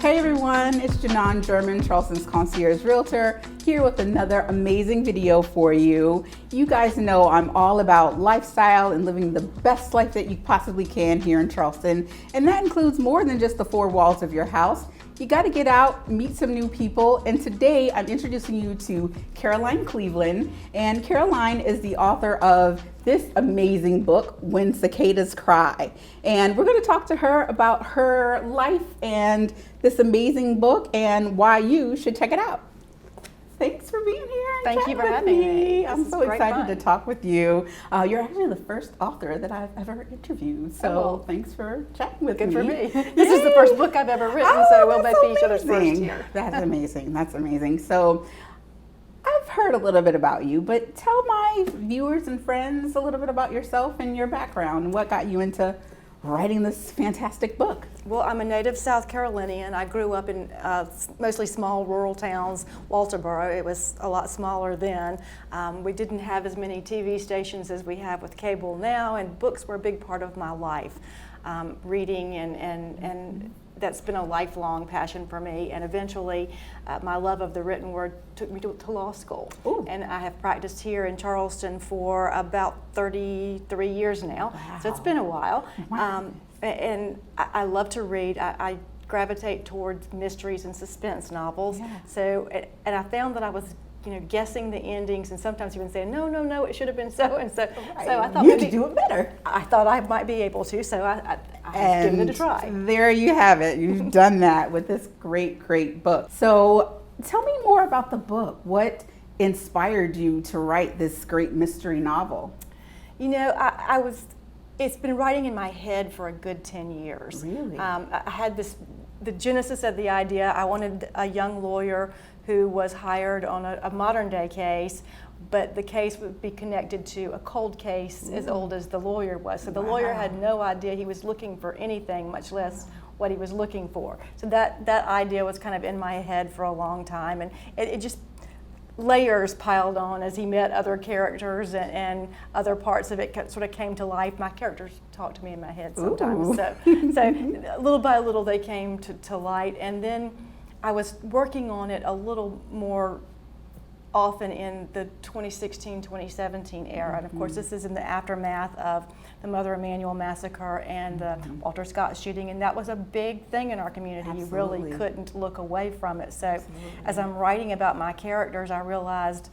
Hey everyone, it's Janan German, Charleston Concierge Realtor, here with another amazing video for you. You guys know I'm all about lifestyle and living the best life that you possibly can here in Charleston. And that includes more than just the four walls of your house. You got to get out, meet some new people, and today I'm introducing you to Caroline Cleveland. And Caroline is the author of this amazing book, When Cicadas Cry. And we're going to talk to her about her life and this amazing book and why you should check it out. Thanks for being here. Thank you for having me. I'm so excited to talk with you. You're actually the first author that I've ever interviewed, so thanks for chatting with me. Good for me. This is the first book I've ever written, so we'll both be each other's first here. That's amazing. That's amazing. So I've heard a little bit about you, but tell my viewers and friends a little bit about yourself and your background and what got you into writing this fantastic book. Well, I'm a native South Carolinian. I grew up in mostly small rural towns. Walterboro, it was a lot smaller then. We didn't have as many TV stations as we have with cable now, and books were a big part of my life. Reading and that's been a lifelong passion for me, and eventually my love of the written word took me to law school. Ooh. And I have practiced here in Charleston for about 33 years now. Wow. So it's been a while. Wow. And I love to read. I gravitate towards mysteries and suspense novels. Yeah. So, and I found that I was guessing the endings and sometimes even saying, no, it should have been so and so. Right. So I thought you could do it better. I thought I might be able to, so I given it a try. There you have it. You've done that with this great book. So tell me more about the book. What inspired you to write this great mystery novel? It's been writing in my head for a good 10 years. Really? I had the genesis of the idea. I wanted a young lawyer who was hired on a modern day case, but the case would be connected to a cold case as old as the lawyer was. So the lawyer had no idea he was looking for anything, much less what he was looking for. So that idea was kind of in my head for a long time, and it just layers piled on as he met other characters and other parts of it sort of came to life. My characters talk to me in my head sometimes. So little by little they came to light, and then I was working on it a little more often in the 2016-2017 era. And of course this is in the aftermath of the Mother Emanuel massacre and the Walter Scott shooting, and that was a big thing in our community. Absolutely. You really couldn't look away from it. So as I'm writing about my characters, I realized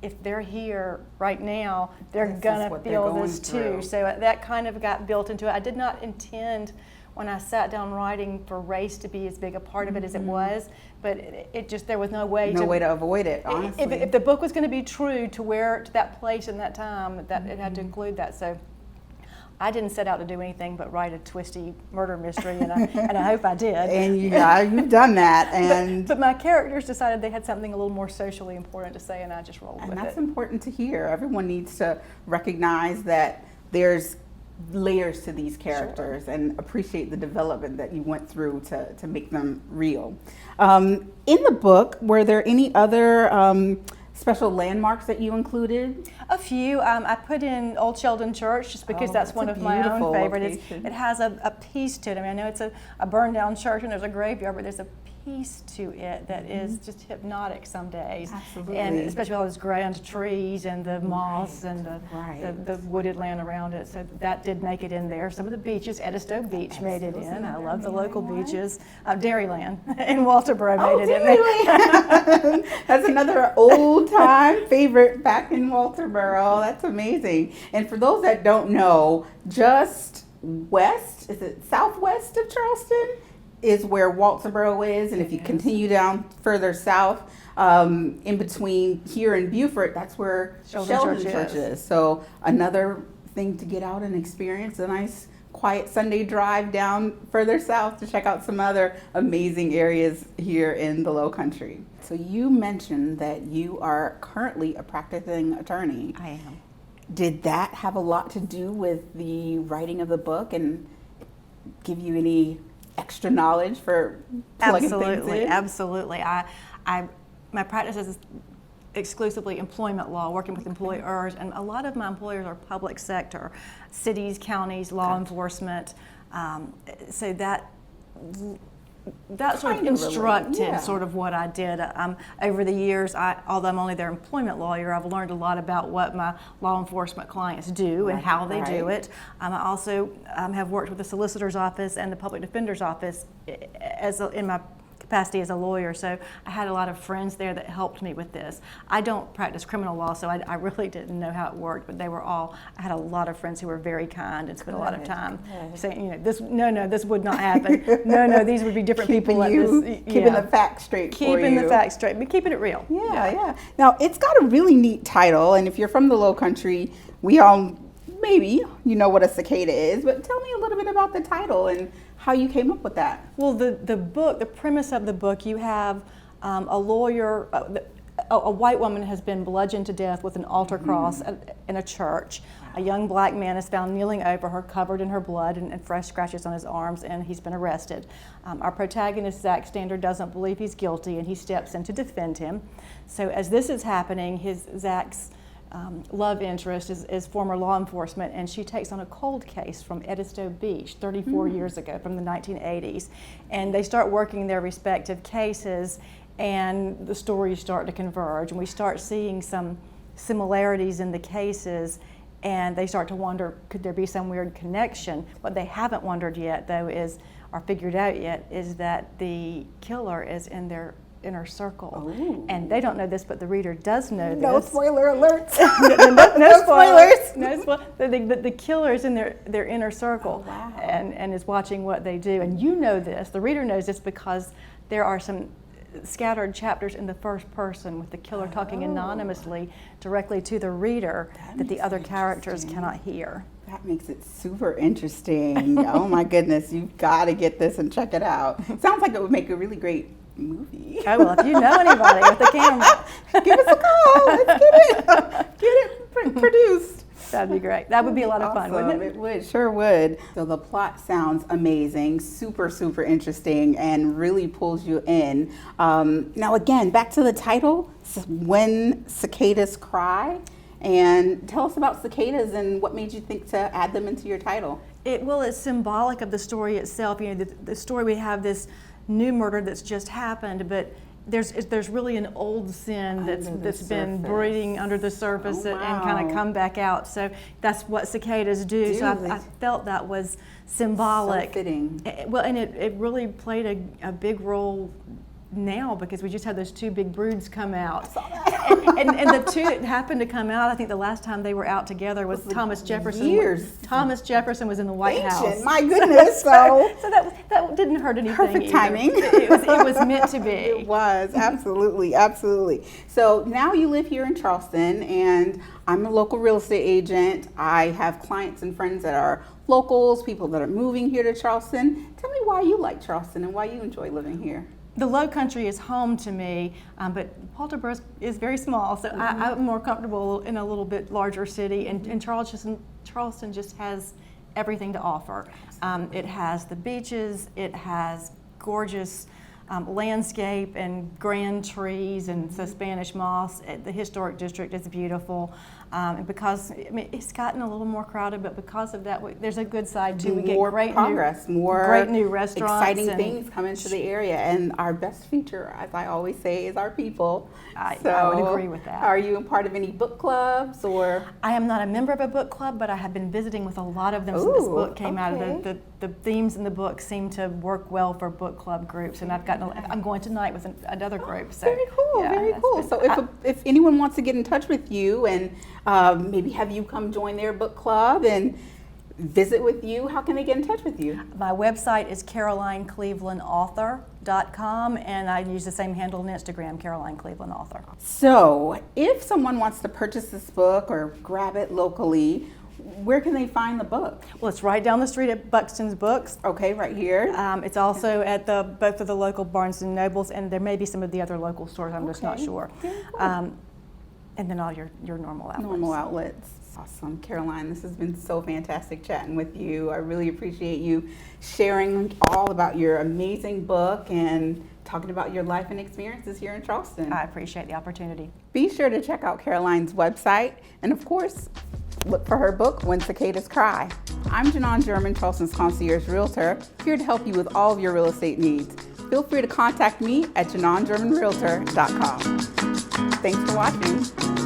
if they're here right now, they're gonna feel this too. So that kind of got built into it. I did not intend when I sat down writing for race to be as big a part of it as it was, but it just, there was no way to avoid it, honestly. If the book was going to be true to that place and that time, that it had to include that. So I didn't set out to do anything but write a twisty murder mystery, and I hope I did. And you've done that. And but my characters decided they had something a little more socially important to say, and I just rolled with it. And that's important to hear. Everyone needs to recognize that there's layers to these characters and appreciate the development that you went through to make them real. In the book, were there any other special landmarks that you included? A few. I put in Old Sheldon Church just because that's one of my own favorites. It has a piece to it. I mean, I know it's a burned down church and there's a graveyard, but there's a piece to it that is just hypnotic some days. Absolutely. And especially with all those grand trees and the moss and the wooded land around it. So that did make it in there. Some of the beaches, Edisto Beach made it in. I love the local beaches. Dairyland in Walterboro made it in there. That's another old time favorite back in Walterboro. That's amazing. And for those that don't know, just southwest of Charleston is where Walterboro is, and if you continue down further south, in between here and Beaufort, that's where Sheldon Church is. So another thing to get out and experience a nice quiet Sunday drive down further south to check out some other amazing areas here in the Lowcountry. So you mentioned that you are currently a practicing attorney. I am. Did that have a lot to do with the writing of the book and give you any extra knowledge for plugging things in? Absolutely. My practice is exclusively employment law, working with employers, and a lot of my employers are public sector, cities, counties, law enforcement. So that that sort of Kind of instructed related, yeah. sort of what I did. Over the years, although I'm only their employment lawyer, I've learned a lot about what my law enforcement clients do and how they do it. I also have worked with the solicitor's office and the public defender's office in my capacity as a lawyer, so I had a lot of friends there that helped me with this. I don't practice criminal law, so I really didn't know how it worked, but I had a lot of friends who were very kind and spent a lot of time saying, this would not happen. No, these would be different people. Keeping the facts straight for you. Keeping the facts straight, but keeping it real. Yeah. Now, it's got a really neat title, and if you're from the Lowcountry, we all, maybe you know what a cicada is, but tell me a little bit about the title and how you came up with that. Well, the premise of the book, you have a lawyer, a white woman has been bludgeoned to death with an altar cross in a church. A young black man is found kneeling over her, covered in her blood and fresh scratches on his arms, and he's been arrested. Our protagonist, Zach Stander, doesn't believe he's guilty, and he steps in to defend him. So as this is happening, Zach's love interest is former law enforcement, and she takes on a cold case from Edisto Beach 34 years ago, from the 1980s. And they start working their respective cases, and the stories start to converge, and we start seeing some similarities in the cases, and they start to wonder, could there be some weird connection? What they haven't wondered yet, though, or figured out yet, is that the killer is in their inner circle. Ooh. And they don't know this, but the reader does know No this. spoiler alerts. No spoilers. No spoilers. The killer is in their inner circle. Oh, wow. and is watching what they do. And you know this, the reader knows this, because there are some scattered chapters in the first person with the killer talking anonymously directly to the reader that the other characters cannot hear. That makes it super interesting. Oh my goodness, you've got to get this and check it out. Sounds like it would make a really great movie. Oh, well, if you know anybody with a camera, give us a call. Let's get it produced. That'd be great. That would be a lot of fun, wouldn't it? It would, sure would. So the plot sounds amazing, super, super interesting, and really pulls you in. Now again, back to the title, When Cicadas Cry. And tell us about cicadas and what made you think to add them into your title. It's symbolic of the story itself. You know, the story, we have this new murder that's just happened, but there's really an old sin that's been breeding under the surface and kind of come back out. So that's what cicadas do. So I felt that was symbolic. So fitting. Well, and it really played a big role now, because we just had those two big broods come out. and the two that happened to come out, I think the last time they were out together was Thomas Jefferson. Thomas Jefferson was in the White House. My goodness. So that didn't hurt anything. Perfect timing. It was meant to be. It was, absolutely, absolutely. So now you live here in Charleston, and I'm a local real estate agent. I have clients and friends that are locals, people that are moving here to Charleston. Tell me why you like Charleston and why you enjoy living here. The Lowcountry is home to me, but Walterboro is very small, so I'm more comfortable in a little bit larger city, and Charleston just has everything to offer. It has the beaches, it has gorgeous landscape and grand trees, and so Spanish moss. The historic district is beautiful. And because it's gotten a little more crowded, but because of that, there's a good side too. We get great new restaurants, exciting things come into the area, and our best feature, as I always say, is our people. I would agree with that. Are you a part of any book clubs, or? I am not a member of a book club, but I have been visiting with a lot of them since this book came out. The themes in the book seem to work well for book club groups, and I'm going tonight with another group. So very cool, very cool. So if anyone wants to get in touch with you and maybe have you come join their book club and visit with you, how can they get in touch with you? My website is CarolineClevelandAuthor.com, and I use the same handle on Instagram, Caroline Cleveland Author. So if someone wants to purchase this book or grab it locally, where can they find the book? Well, it's right down the street at Buxton's Books. Okay, right here. It's also at both of the local Barnes and Nobles, and there may be some of the other local stores. I'm just not sure. Cool. And then all your normal outlets. Normal outlets. Awesome. Caroline, this has been so fantastic chatting with you. I really appreciate you sharing all about your amazing book and talking about your life and experiences here in Charleston. I appreciate the opportunity. Be sure to check out Caroline's website, and of course, look for her book, When Cicadas Cry. I'm Janon German, Charleston's Concierge Realtor, here to help you with all of your real estate needs. feel free to contact me at janongermanrealtor.com. Thanks for watching.